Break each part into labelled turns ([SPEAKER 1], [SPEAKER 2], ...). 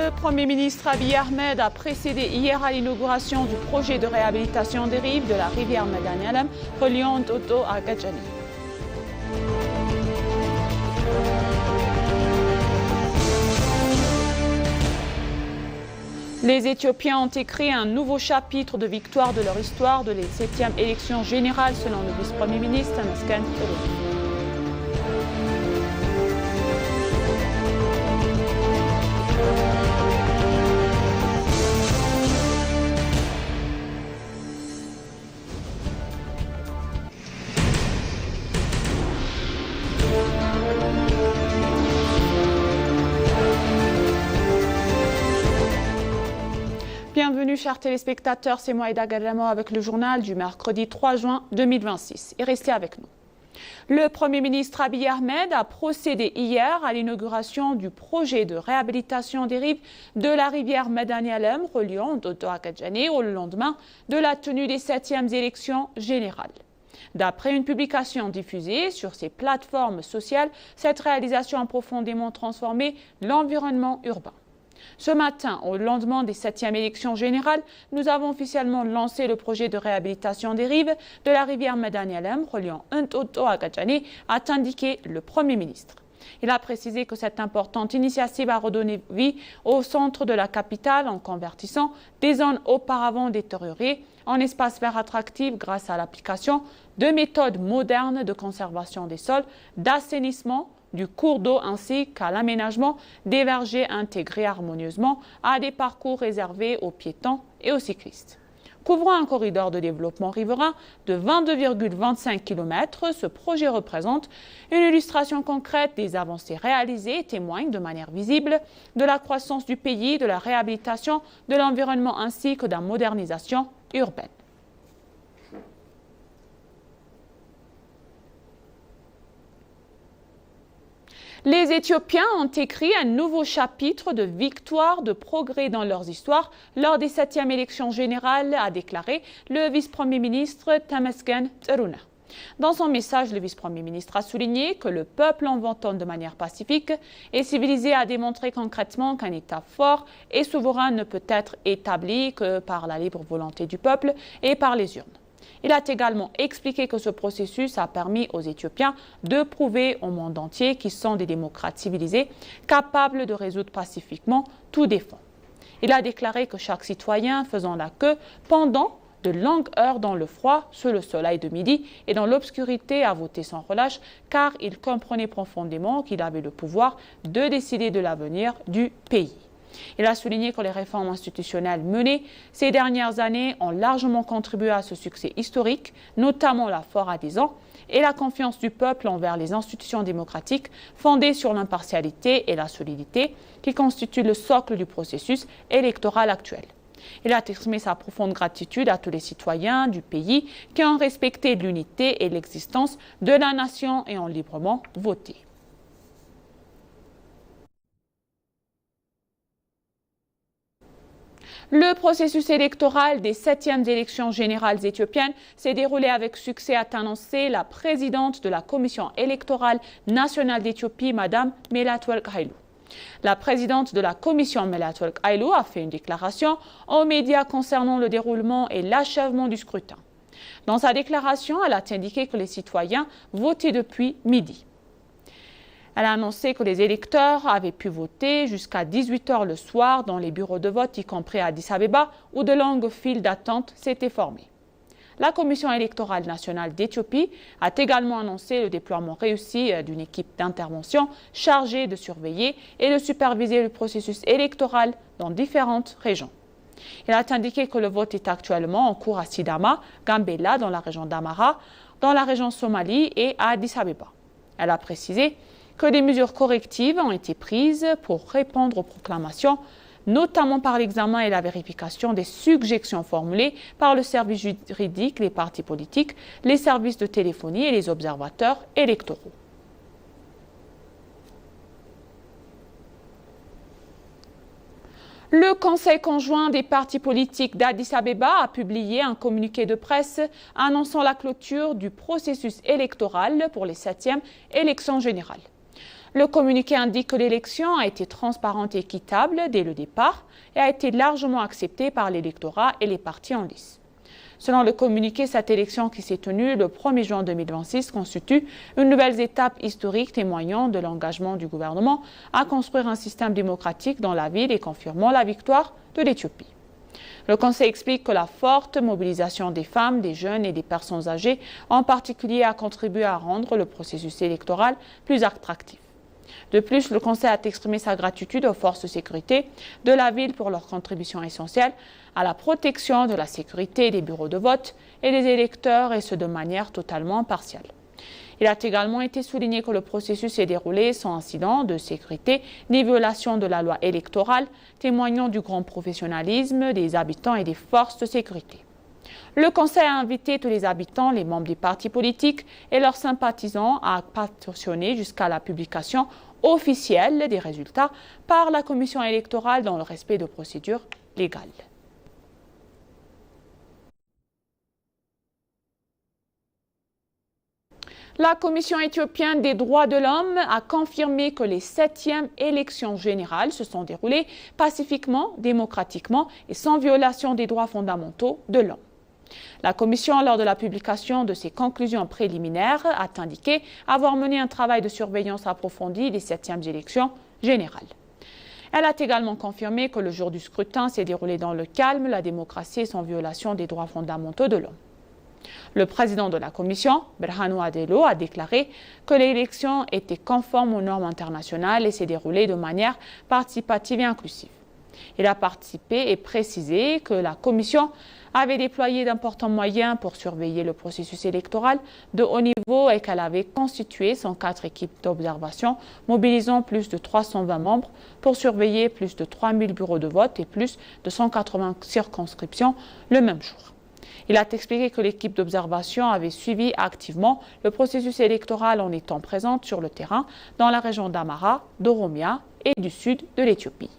[SPEAKER 1] Le Premier ministre Abiy Ahmed a précédé hier à l'inauguration du projet de réhabilitation des rives de la rivière Madani Alam reliant Ntoto à Gadjani. Les Éthiopiens ont écrit un nouveau chapitre de victoire de leur histoire de la 7e élection générale selon le vice-premier ministre Tamasken Teruna. Bienvenue chers téléspectateurs, c'est moi Aïda Gadjamo avec le journal du mercredi 3 juin 2026 et restez avec nous. Le Premier ministre Abiy Ahmed a procédé hier à l'inauguration du projet de réhabilitation des rives de la rivière Madani Alam reliant Ntoto à Gadjani au lendemain de la tenue des 7e élections générales. D'après une publication diffusée sur ces plateformes sociales, cette réalisation a profondément transformé l'environnement urbain. Ce matin, au lendemain des 7e élections générales, nous avons officiellement lancé le projet de réhabilitation des rives de la rivière Madani Alam reliant Ntoto à Gadjani, a indiqué le Premier ministre. Il a précisé que cette importante initiative a redonné vie au centre de la capitale en convertissant des zones auparavant détériorées en espaces verts attractifs grâce à l'application de méthodes modernes de conservation des sols, d'assainissement du cours d'eau ainsi qu'à l'aménagement des vergers intégrés harmonieusement à des parcours réservés aux piétons et aux cyclistes. Couvrant un corridor de développement riverain de 22,25 km, ce projet représente une illustration concrète des avancées réalisées et témoigne de manière visible de la croissance du pays, de la réhabilitation de l'environnement ainsi que de la modernisation urbaine. Les Éthiopiens ont écrit un nouveau chapitre de victoire, de progrès dans leurs histoires lors des 7e élections générales, a déclaré le vice-premier ministre Tamasken Teruna. Dans son message, le vice-premier ministre a souligné que le peuple en votant de manière pacifique et civilisée a démontré concrètement qu'un État fort et souverain ne peut être établi que par la libre volonté du peuple et par les urnes. Il a également expliqué que ce processus a permis aux Éthiopiens de prouver au monde entier qu'ils sont des démocrates civilisés, capables de résoudre pacifiquement tout défi. Il a déclaré que chaque citoyen faisant la queue pendant de longues heures dans le froid, sous le soleil de midi et dans l'obscurité a voté sans relâche car il comprenait profondément qu'il avait le pouvoir de décider de l'avenir du pays. Il a souligné que les réformes institutionnelles menées ces dernières années ont largement contribué à ce succès historique, notamment la force adhésion et la confiance du peuple envers les institutions démocratiques fondées sur l'impartialité et la solidité qui constituent le socle du processus électoral actuel. Il a exprimé sa profonde gratitude à tous les citoyens du pays qui ont respecté l'unité et l'existence de la nation et ont librement voté. Le processus électoral des 7e élections générales éthiopiennes s'est déroulé avec succès, a annoncé la présidente de la Commission électorale nationale d'Éthiopie, Mme Melatwealth Haïlou. La présidente de la Commission, Melatwealth Haïlou, a fait une déclaration aux médias concernant le déroulement et l'achèvement du scrutin. Dans sa déclaration, elle a indiqué que les citoyens votaient depuis midi. Elle a annoncé que les électeurs avaient pu voter jusqu'à 18 h le soir dans les bureaux de vote, y compris à Addis Abeba, où de longues files d'attente s'étaient formées. La Commission électorale nationale d'Éthiopie a également annoncé le déploiement réussi d'une équipe d'intervention chargée de surveiller et de superviser le processus électoral dans différentes régions. Elle a indiqué que le vote est actuellement en cours à Sidama, Gambela dans la région d'Amara, dans la région Somalie et à Addis Abeba. Elle a précisé que des mesures correctives ont été prises pour répondre aux proclamations, notamment par l'examen et la vérification des suggestions formulées par le service juridique, les partis politiques, les services de téléphonie et les observateurs électoraux. Le Conseil conjoint des partis politiques d'Addis Abeba a publié un communiqué de presse annonçant la clôture du processus électoral pour les 7e élections générales. Le communiqué indique que l'élection a été transparente et équitable dès le départ et a été largement acceptée par l'électorat et les partis en lice. Selon le communiqué, cette élection qui s'est tenue le 1er juin 2026 constitue une nouvelle étape historique témoignant de l'engagement du gouvernement à construire un système démocratique dans la ville et confirmant la victoire de l'Éthiopie. Le Conseil explique que la forte mobilisation des femmes, des jeunes et des personnes âgées en particulier a contribué à rendre le processus électoral plus attractif. De plus, le Conseil a exprimé sa gratitude aux forces de sécurité de la ville pour leur contribution essentielle à la protection de la sécurité des bureaux de vote et des électeurs, et ce de manière totalement impartiale. Il a également été souligné que le processus s'est déroulé sans incident de sécurité ni violation de la loi électorale, témoignant du grand professionnalisme des habitants et des forces de sécurité. Le Conseil a invité tous les habitants, les membres des partis politiques et leurs sympathisants à patienter jusqu'à la publication officielle des résultats par la Commission électorale dans le respect de procédures légales. La Commission éthiopienne des droits de l'homme a confirmé que les 7e élections générales se sont déroulées pacifiquement, démocratiquement et sans violation des droits fondamentaux de l'homme. La Commission, lors de la publication de ses conclusions préliminaires, a indiqué avoir mené un travail de surveillance approfondie des 7e élections générales. Elle a également confirmé que le jour du scrutin s'est déroulé dans le calme, la démocratie et sans violation des droits fondamentaux de l'homme. Le président de la Commission, Berhanu Adelo, a déclaré que l'élection était conforme aux normes internationales et s'est déroulée de manière participative et inclusive. Il a participé et précisé que la Commission avait déployé d'importants moyens pour surveiller le processus électoral de haut niveau et qu'elle avait constitué 104 équipes d'observation mobilisant plus de 320 membres pour surveiller plus de 3000 bureaux de vote et plus de 180 circonscriptions le même jour. Il a expliqué que l'équipe d'observation avait suivi activement le processus électoral en étant présente sur le terrain dans la région d'Amara, d'Oromia et du sud de l'Éthiopie.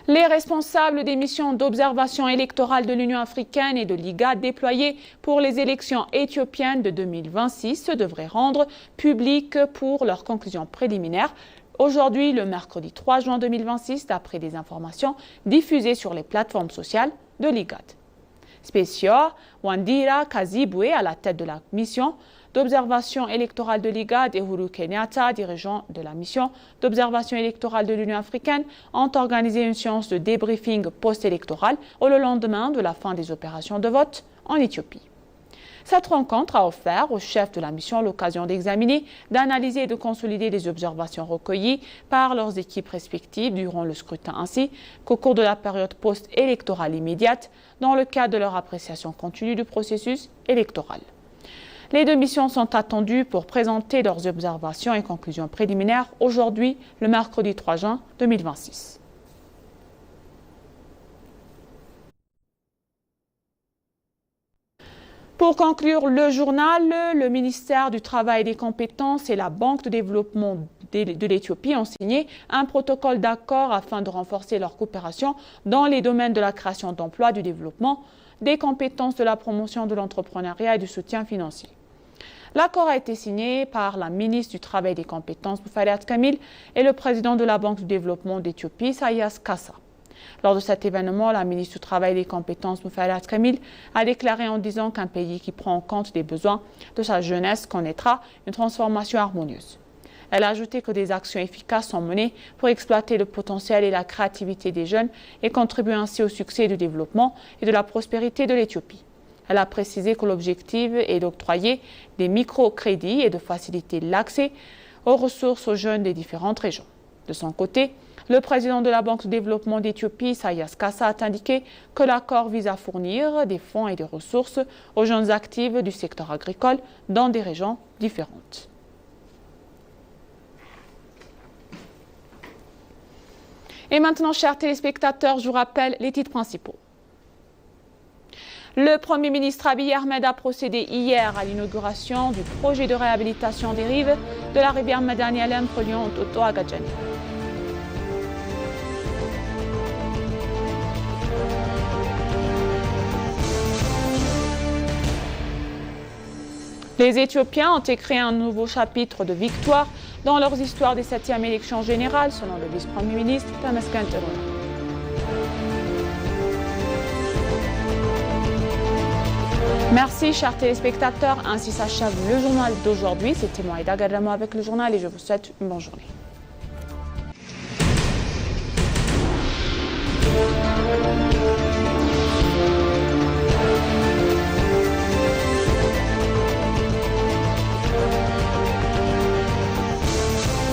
[SPEAKER 1] Les responsables des missions d'observation électorale de l'Union africaine et de l'IGAD déployées pour les élections éthiopiennes de 2026 devraient rendre publiques pour leurs conclusions préliminaires aujourd'hui, le mercredi 3 juin 2026, d'après des informations diffusées sur les plateformes sociales de l'IGAD. Spécio Wandira Kazibwe, à la tête de la mission d'observation électorale de l'IGAD, et Uhuru Kenyatta, dirigeant de la mission d'observation électorale de l'Union africaine, ont organisé une séance de débriefing post-électoral au lendemain de la fin des opérations de vote en Éthiopie. Cette rencontre a offert aux chefs de la mission l'occasion d'examiner, d'analyser et de consolider les observations recueillies par leurs équipes respectives durant le scrutin, ainsi qu'au cours de la période post-électorale immédiate dans le cadre de leur appréciation continue du processus électoral. Les deux missions sont attendues pour présenter leurs observations et conclusions préliminaires aujourd'hui, le mercredi 3 juin 2026. Pour conclure le journal, le ministère du Travail et des Compétences et la Banque de développement de l'Éthiopie ont signé un protocole d'accord afin de renforcer leur coopération dans les domaines de la création d'emplois, du développement, des compétences, de la promotion de l'entrepreneuriat et du soutien financier. L'accord a été signé par la ministre du Travail et des Compétences, Muferiat Kamil, et le président de la Banque de développement d'Éthiopie, Isaias Kassa. Lors de cet événement, la ministre du Travail et des Compétences, Muferiat Kamil, a déclaré en disant qu'un pays qui prend en compte les besoins de sa jeunesse connaîtra une transformation harmonieuse. Elle a ajouté que des actions efficaces sont menées pour exploiter le potentiel et la créativité des jeunes et contribuer ainsi au succès du développement et de la prospérité de l'Éthiopie. Elle a précisé que l'objectif est d'octroyer des microcrédits et de faciliter l'accès aux ressources aux jeunes des différentes régions. De son côté, le président de la Banque de développement d'Éthiopie, Isaias Kassa, a indiqué que l'accord vise à fournir des fonds et des ressources aux jeunes actifs du secteur agricole dans des régions différentes. Et maintenant, chers téléspectateurs, je vous rappelle les titres principaux. Le Premier ministre Abiy Ahmed a procédé hier à l'inauguration du projet de réhabilitation des rives de la rivière Medanyalem reliant Toto à Gadjani. Les Éthiopiens ont écrit un nouveau chapitre de victoire dans leurs histoires des 7e élections générales, selon le vice-premier ministre Temesgen Tillerson. Merci, chers téléspectateurs. Ainsi s'achève le journal d'aujourd'hui. C'était moi, Aïda Garamo, avec le journal et je vous souhaite une bonne journée.